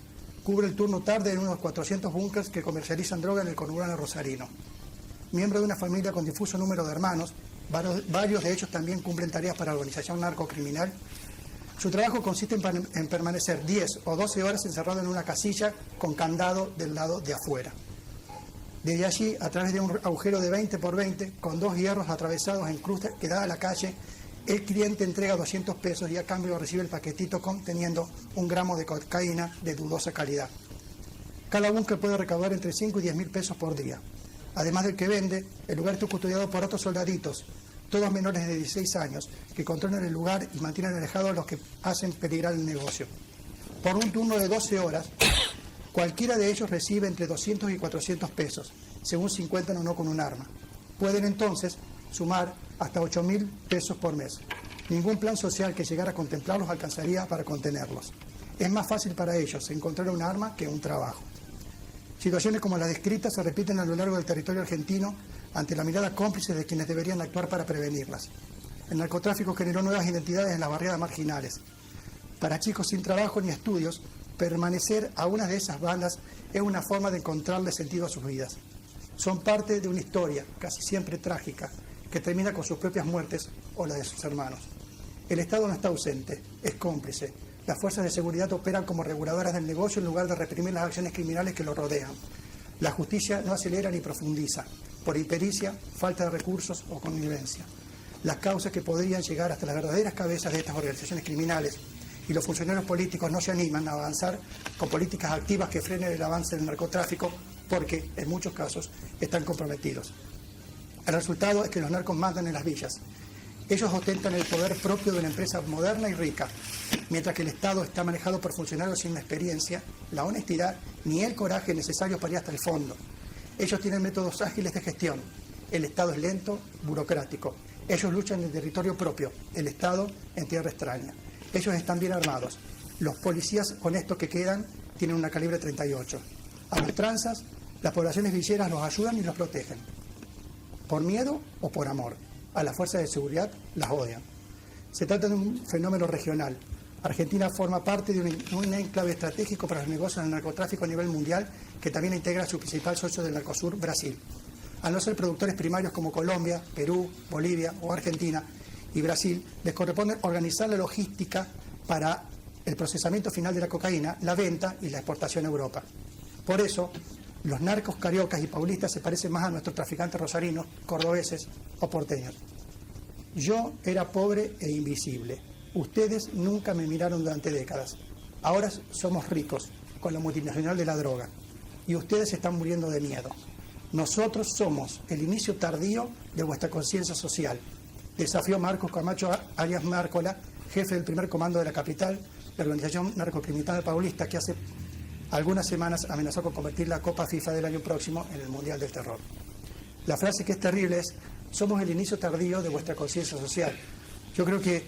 Cubre el turno tarde en unos 400 búnkers que comercializan droga en el conurbano rosarino. Miembro de una familia con difuso número de hermanos, varios de ellos también cumplen tareas para la organización narcocriminal. Su trabajo consiste en permanecer 10 o 12 horas encerrado en una casilla con candado del lado de afuera. Desde allí, a través de un agujero de 20 por 20, con 2 hierros atravesados en cruz que da a la calle, el cliente entrega 200 pesos y a cambio recibe el paquetito conteniendo 1 gramo de cocaína de dudosa calidad. Cada búnker puede recaudar entre 5 y 10 mil pesos por día. Además del que vende, el lugar está custodiado por otros soldaditos, todos menores de 16 años, que controlan el lugar y mantienen alejados a los que hacen peligrar el negocio. Por un turno de 12 horas, cualquiera de ellos recibe entre 200 y 400 pesos, según se encuentran o no con un arma. Pueden entonces sumar hasta 8.000 pesos por mes. Ningún plan social que llegara a contemplarlos alcanzaría para contenerlos. Es más fácil para ellos encontrar un arma que un trabajo. Situaciones como las descritas se repiten a lo largo del territorio argentino ante la mirada cómplice de quienes deberían actuar para prevenirlas. El narcotráfico generó nuevas identidades en las barriadas marginales. Para chicos sin trabajo ni estudios, permanecer a una de esas bandas es una forma de encontrarle sentido a sus vidas. Son parte de una historia, casi siempre trágica, que termina con sus propias muertes o la de sus hermanos. El Estado no está ausente, es cómplice. Las fuerzas de seguridad operan como reguladoras del negocio en lugar de reprimir las acciones criminales que lo rodean. La justicia no acelera ni profundiza, por impericia, falta de recursos o connivencia. Las causas que podrían llegar hasta las verdaderas cabezas de estas organizaciones criminales y los funcionarios políticos no se animan a avanzar con políticas activas que frenen el avance del narcotráfico porque, en muchos casos, están comprometidos. El resultado es que los narcos mandan en las villas. Ellos ostentan el poder propio de una empresa moderna y rica, mientras que el Estado está manejado por funcionarios sin la experiencia, la honestidad ni el coraje necesarios para ir hasta el fondo. Ellos tienen métodos ágiles de gestión. El Estado es lento, burocrático. Ellos luchan en territorio propio, el Estado en tierra extraña. Ellos están bien armados. Los policías honestos que quedan tienen una calibre 38. A los tranzas, las poblaciones villeras los ayudan y los protegen. ¿Por miedo o por amor? A las fuerzas de seguridad las odian. Se trata de un fenómeno regional. Argentina forma parte de un enclave estratégico para los negocios del narcotráfico a nivel mundial que también integra a su principal socio del Mercosur, Brasil. Al no ser productores primarios como Colombia, Perú, Bolivia o Argentina y Brasil, les corresponde organizar la logística para el procesamiento final de la cocaína, la venta y la exportación a Europa. Por eso, los narcos cariocas y paulistas se parecen más a nuestros traficantes rosarinos, cordobeses o porteños. Yo era pobre e invisible. Ustedes nunca me miraron durante décadas. Ahora somos ricos con la multinacional de la droga y ustedes están muriendo de miedo. Nosotros somos el inicio tardío de vuestra conciencia social. Desafió Marcos Camacho alias Márcola, jefe del primer comando de la capital, la organización narcocriminal paulista que hace algunas semanas amenazó con convertir la Copa FIFA del año próximo en el Mundial del Terror. La frase que es terrible es: somos el inicio tardío de vuestra conciencia social. Yo creo que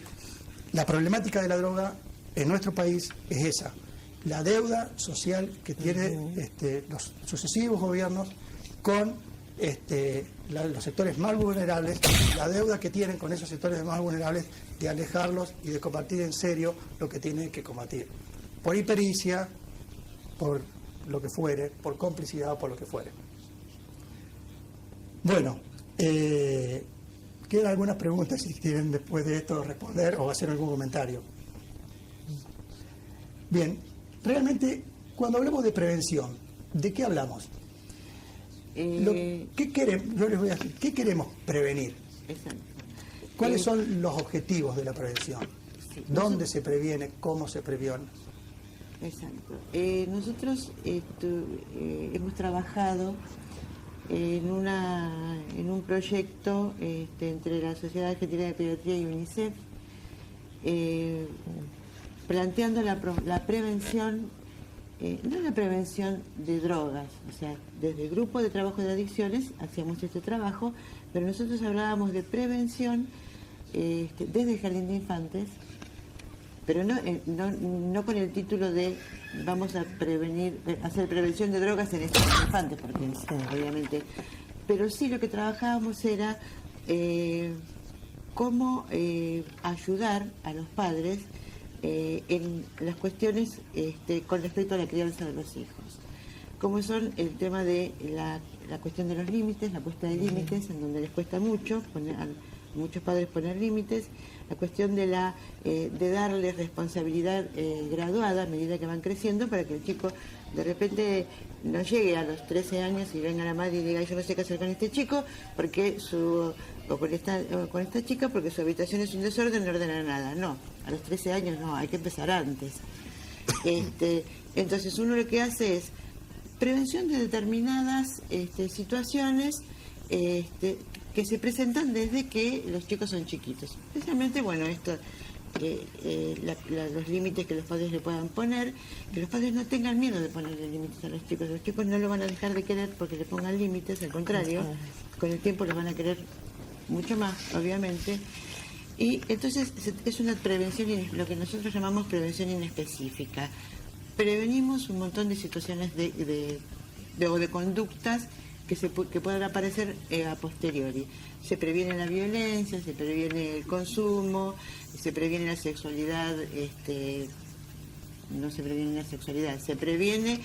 la problemática de la droga en nuestro país es esa, la deuda social que tienen los sucesivos gobiernos con los sectores más vulnerables, la deuda que tienen con esos sectores más vulnerables de alejarlos y de combatir en serio lo que tienen que combatir. Por impericia, por lo que fuere, por complicidad o por lo que fuere. Bueno, quedan algunas preguntas si quieren después de esto responder o hacer algún comentario. Bien, realmente cuando hablamos de prevención, ¿de qué hablamos? ¿Qué queremos? Yo les voy a decir, ¿qué queremos prevenir? Exacto. ¿Cuáles son los objetivos de la prevención? Sí, ¿Dónde se previene? ¿Cómo se previene? Exacto. Nosotros hemos trabajado en un proyecto entre la Sociedad Argentina de Pediatría y UNICEF, planteando la prevención, no la prevención de drogas, o sea, desde el grupo de trabajo de adicciones hacíamos este trabajo, pero nosotros hablábamos de prevención desde el jardín de infantes, pero no con el título de vamos a prevenir, hacer prevención de drogas en estos infantes, porque obviamente, pero sí lo que trabajábamos era cómo ayudar a los padres en las cuestiones con respecto a la crianza de los hijos, como son el tema de la cuestión de los límites, la puesta de límites, en donde les cuesta mucho a muchos padres poner límites, la cuestión de darles responsabilidad graduada a medida que van creciendo, para que el chico de repente no llegue a los 13 años y venga la madre y diga yo no sé qué hacer con este chico porque o con esta chica porque su habitación es un desorden, no ordena nada. No, a los 13 años no, hay que empezar antes. Entonces uno lo que hace es prevención de determinadas situaciones que se presentan desde que los chicos son chiquitos. Especialmente, bueno, esto, los límites que los padres le puedan poner, que los padres no tengan miedo de ponerle límites a los chicos no lo van a dejar de querer porque le pongan límites, al contrario, con el tiempo los van a querer mucho más, obviamente. Y entonces es una prevención, lo que nosotros llamamos prevención inespecífica. Prevenimos un montón de situaciones de conductas que puedan aparecer a posteriori. Se previene la violencia, se previene el consumo, se previene la sexualidad, no se previene la sexualidad, se previene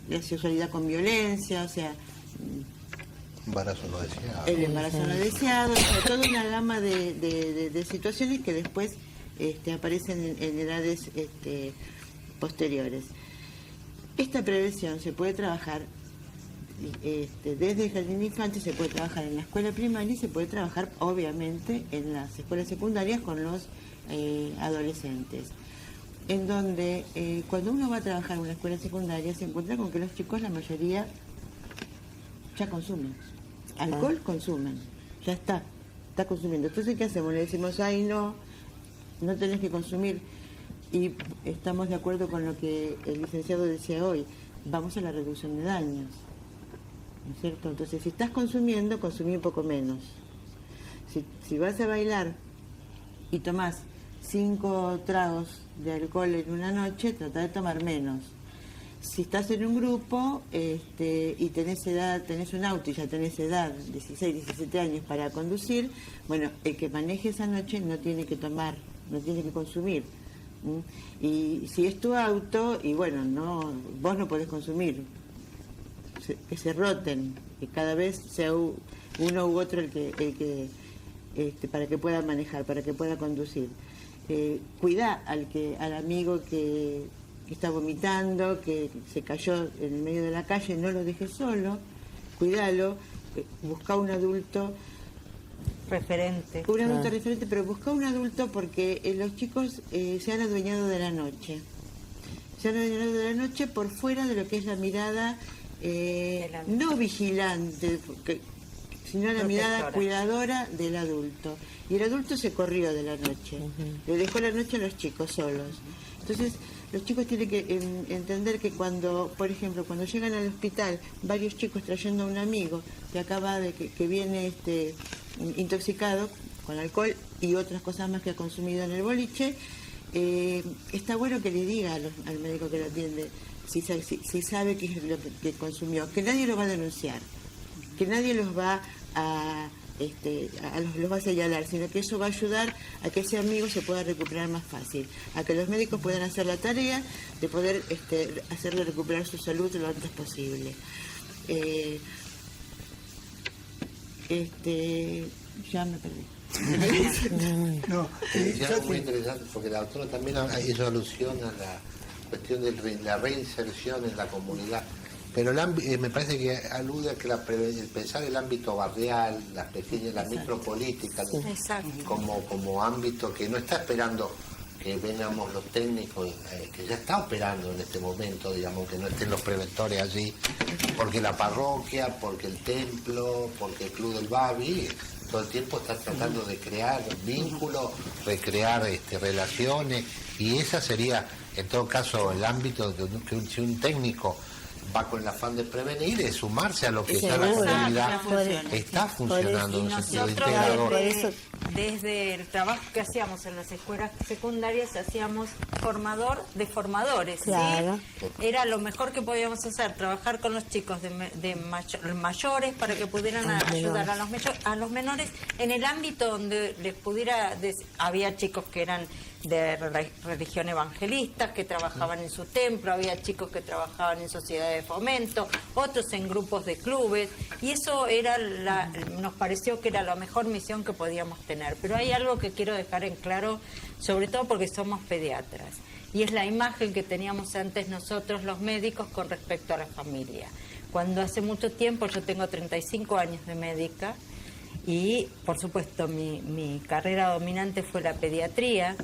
la sexualidad con violencia, o sea, embarazo no deseado. El embarazo no deseado, o sea, toda una gama de situaciones que después aparecen en edades posteriores. Esta prevención se puede trabajar desde el jardín de infantes, se puede trabajar en la escuela primaria y se puede trabajar obviamente en las escuelas secundarias con los adolescentes, en donde cuando uno va a trabajar en una escuela secundaria se encuentra con que los chicos, la mayoría, ya consumen. Alcohol consumen, ya está consumiendo. Entonces, ¿qué hacemos? Le decimos, ay, no tenés que consumir. Y estamos de acuerdo con lo que el licenciado decía hoy, vamos a la reducción de daños, ¿no es cierto? Entonces, si estás consumiendo, consumí un poco menos. Si vas a bailar y tomás 5 tragos de alcohol en una noche, trata de tomar menos. Si estás en un grupo y tenés un auto y ya tenés edad, 16, 17 años para conducir, bueno, el que maneje esa noche no tiene que tomar, no tiene que consumir. Y si es tu auto, y bueno, vos no podés consumir, que se roten, que cada vez sea uno u otro el que para que pueda manejar, para que pueda conducir. Cuidá al amigo que está vomitando, que se cayó en el medio de la calle, no lo dejes solo, cuidalo, busca un adulto referente. Un adulto referente, pero busca un adulto porque los chicos se han adueñado de la noche. Se han adueñado de la noche por fuera de lo que es la mirada no vigilante, sino la mirada cuidadora del adulto. Y el adulto se corrió de la noche. Le dejó la noche a los chicos solos. Entonces, los chicos tienen que entender que cuando, por ejemplo, cuando llegan al hospital, varios chicos trayendo a un amigo que acaba de que viene intoxicado con alcohol y otras cosas más que ha consumido en el boliche, está bueno que le diga al médico que lo atiende si sabe qué es lo que consumió, que nadie lo va a denunciar, que nadie los va los va a señalar, sino que eso va a ayudar a que ese amigo se pueda recuperar más fácil, a que los médicos puedan hacer la tarea de poder hacerle recuperar su salud lo antes posible. Ya me perdí. No, es muy interesante porque la doctora también hizo alusión a la cuestión de la reinserción en la comunidad. Pero me parece que alude a que el pensar el ámbito barrial, las pequeñas, la micropolítica, como ámbito que no está esperando que vengamos los técnicos, que ya está operando en este momento, digamos, que no estén los preventores allí, porque la parroquia, porque el templo, porque el club del Babi, todo el tiempo está tratando de crear vínculos, recrear relaciones, y esa sería, en todo caso, el ámbito de que si un técnico va con el afán de prevenir, es sumarse a lo que ya la comunidad está funcionando en un sentido integrador. Desde el trabajo que hacíamos en las escuelas secundarias, hacíamos formador de formadores. Claro. ¿Sí? Era lo mejor que podíamos hacer, trabajar con los chicos mayores para que pudieran ayudar a los menores en el ámbito donde les pudiera... Había chicos que eran de religión evangelista, que trabajaban en su templo, había chicos que trabajaban en sociedades de fomento, otros en grupos de clubes, y eso era nos pareció que era la mejor misión que podíamos tener. Pero hay algo que quiero dejar en claro, sobre todo porque somos pediatras, y es la imagen que teníamos antes nosotros los médicos con respecto a la familia. Cuando hace mucho tiempo, yo tengo 35 años de médica, y por supuesto mi carrera dominante fue la pediatría.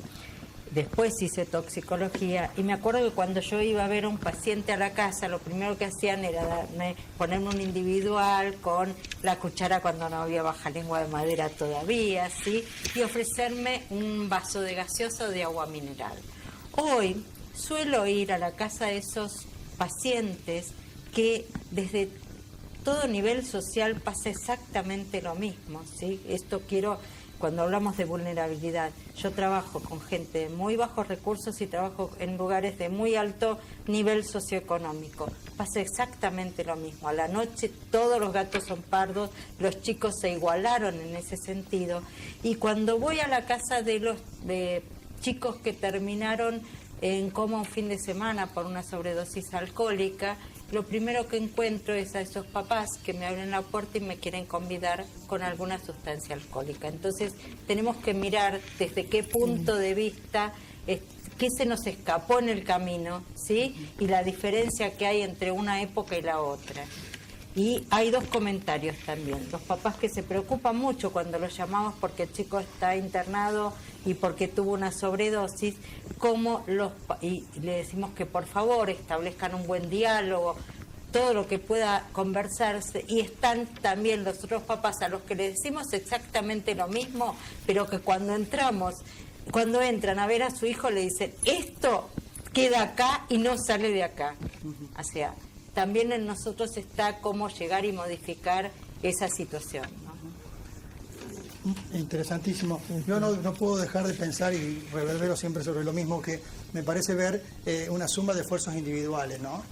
Después hice toxicología, y me acuerdo que cuando yo iba a ver a un paciente a la casa, lo primero que hacían era ponerme un individual con la cuchara cuando no había baja lengua de madera todavía, ¿sí? Y ofrecerme un vaso de gaseosa o de agua mineral. Hoy suelo ir a la casa de esos pacientes que desde todo nivel social pasa exactamente lo mismo, ¿sí? Cuando hablamos de vulnerabilidad, yo trabajo con gente de muy bajos recursos y trabajo en lugares de muy alto nivel socioeconómico. Pasa exactamente lo mismo. A la noche todos los gatos son pardos, los chicos se igualaron en ese sentido. Y cuando voy a la casa de chicos que terminaron en coma un fin de semana por una sobredosis alcohólica, lo primero que encuentro es a esos papás que me abren la puerta y me quieren convidar con alguna sustancia alcohólica. Entonces tenemos que mirar desde qué punto de vista, qué se nos escapó en el camino, ¿sí? Y la diferencia que hay entre una época y la otra. Y hay dos comentarios también. Los papás que se preocupan mucho cuando los llamamos porque el chico está internado y porque tuvo una sobredosis, y le decimos que por favor establezcan un buen diálogo, todo lo que pueda conversarse, y están también los otros papás a los que les decimos exactamente lo mismo, pero que cuando entran a ver a su hijo le dicen, esto queda acá y no sale de acá. O sea, también en nosotros está cómo llegar y modificar esa situación, ¿no? Interesantísimo. Yo no puedo dejar de pensar, y reverbero siempre sobre lo mismo, que me parece ver una suma de esfuerzos individuales, ¿no?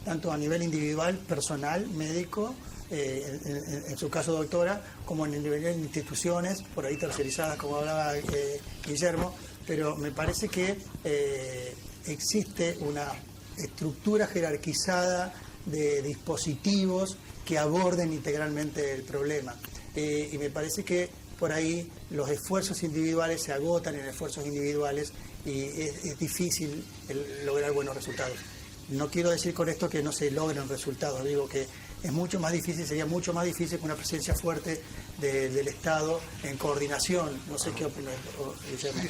Tanto a nivel individual, personal, médico, en su caso doctora, como en el nivel de instituciones, por ahí tercerizadas, como hablaba Guillermo, pero me parece que existe una estructura jerarquizada de dispositivos que aborden integralmente el problema. Y me parece que por ahí los esfuerzos individuales se agotan en esfuerzos individuales y es difícil lograr buenos resultados. No quiero decir con esto que no se logren resultados, digo que es mucho más difícil, sería mucho más difícil que una presencia fuerte del Estado en coordinación. No sé qué opinas, Guillermo.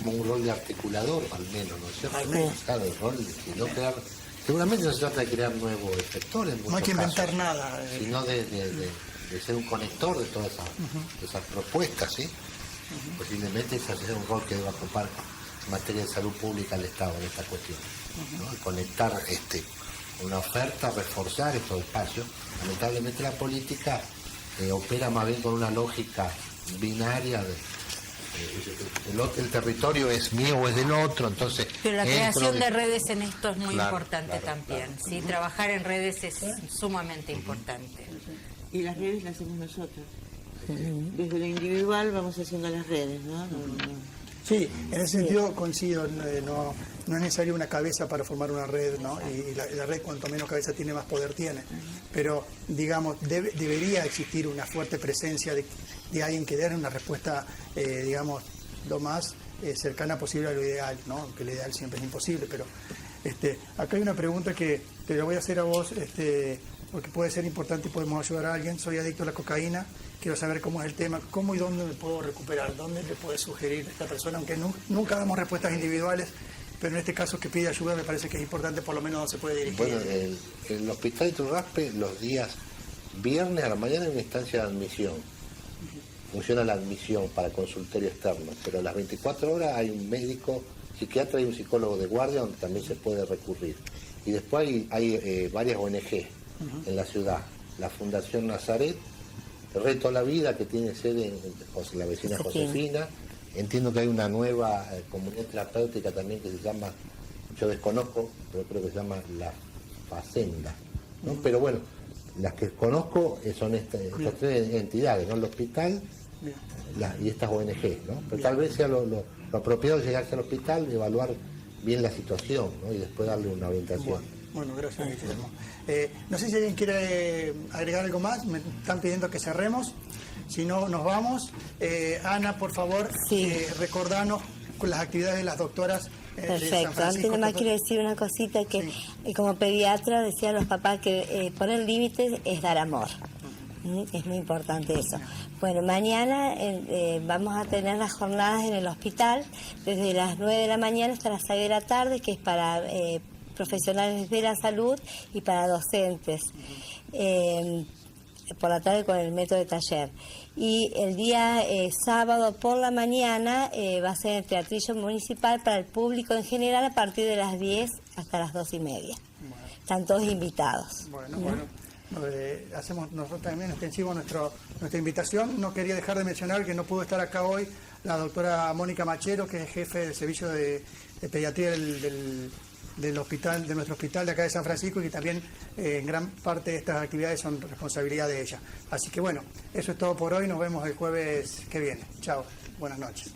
Como un rol de articulador, al menos, ¿no es cierto? Al menos. Claro, el rol de no crear... Seguramente no se trata de crear nuevos efectores en muchos No hay que inventar casos, nada. Sino de ser un conector de todas esas propuestas, ¿sí? Posiblemente ese sea un rol que deba ocupar materia de salud pública al Estado en esta cuestión, ¿no? Y conectar una oferta, reforzar estos espacios. Lamentablemente la política opera más bien con una lógica binaria de el territorio es mío o es del otro, entonces... Pero la creación de redes en esto es muy importante también, ¿sí? Trabajar en redes es sumamente importante. Y las redes las hacemos nosotros. Desde lo individual vamos haciendo las redes, ¿no? Sí, en ese sentido coincido, no es necesario una cabeza para formar una red, ¿no? Y la red cuanto menos cabeza tiene, más poder tiene. Pero, digamos, debería existir una fuerte presencia de alguien que dé una respuesta, digamos, lo más cercana posible a lo ideal, ¿no? Aunque lo ideal siempre es imposible, pero acá hay una pregunta que te la voy a hacer a vos, porque puede ser importante y podemos ayudar a alguien. Soy adicto a la cocaína, quiero saber cómo es el tema, cómo y dónde me puedo recuperar, dónde le puede sugerir a esta persona, aunque nunca damos respuestas individuales, pero en este caso que pide ayuda me parece que es importante, por lo menos no se puede dirigir. Bueno, el Hospital Iturraspe los días viernes a la mañana hay una instancia de admisión. Funciona la admisión para consultorio externo, pero a las 24 horas hay un médico psiquiatra y un psicólogo de guardia donde también se puede recurrir. Y después hay varias ONG en la ciudad. La Fundación Nazaret, Reto a la Vida, que tiene sede en la vecina Josefina. Entiendo que hay una nueva comunidad terapéutica también que se llama, yo desconozco, pero creo que se llama La Facenda, ¿no? Pero bueno, las que conozco son estas tres entidades, ¿no? El hospital y estas ONG, ¿no? Pero tal vez sea lo apropiado llegarse al hospital, evaluar bien la situación, ¿no? Y después darle una orientación. Bueno, gracias, Guillermo. No sé si alguien quiere agregar algo más, me están pidiendo que cerremos, si no nos vamos. Ana, por favor, recordanos con las actividades de las doctoras. Perfecto, antes nada más quiero decir una cosita, que como pediatra decía a los papás que poner límites es dar amor. Es muy importante eso. Bueno, mañana vamos a tener las jornadas en el hospital desde las 9 de la mañana hasta las 6 de la tarde, que es para profesionales de la salud y para docentes. Por la tarde con el método de taller. Y el día sábado por la mañana va a ser el teatrillo municipal para el público en general a partir de las 10 hasta las 2:30. Están todos invitados. Bueno. Hacemos nosotros también extensivo nuestra invitación. No quería dejar de mencionar que no pudo estar acá hoy la doctora Mónica Machero, que es jefe del servicio de pediatría del hospital, de nuestro hospital de acá de San Francisco, y que también en gran parte de estas actividades son responsabilidad de ella. Así que bueno, eso es todo por hoy. Nos vemos el jueves que viene. Chao, buenas noches.